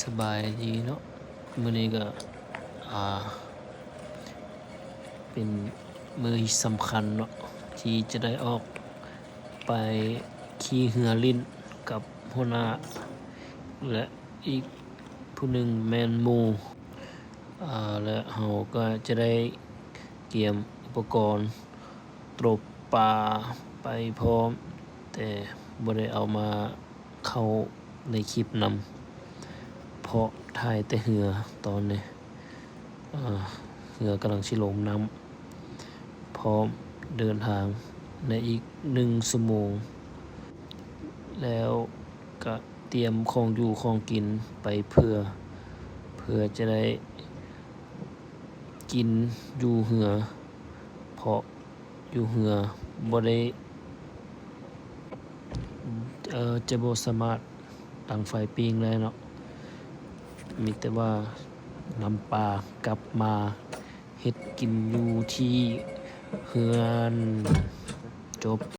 สบายดีเนาะมื้อนี้ก็อ่าเป็นมื้อสำคัญเนาะที่จะได้ออกไปขี่เรือลิ้นกับหัวหน้าและอีกผู้หนึ่งแม่นหมู่และเราก็จะได้เตรียมอุปกรณ์ตกปลาไปพร้อมแต่บ่ได้เอามาเข้าในคลิปนำเพราะถ่ายแต่เรือตอนนี้เรือกำลังสิลงน้ำพร้อมเดินทางในอีก1 ชั่วโมงแล้วก็เตรียมของอยู่ของกินไปเพื่อจะได้กินอยู่เรือเพราะอยู่เรือบ่ได้จะบ่สามารถตั้งไฟปิ้งได้เนาะมีแต่ว่านำปลากลับมาเฮ็ดกินอยู่ที่เรือนจบ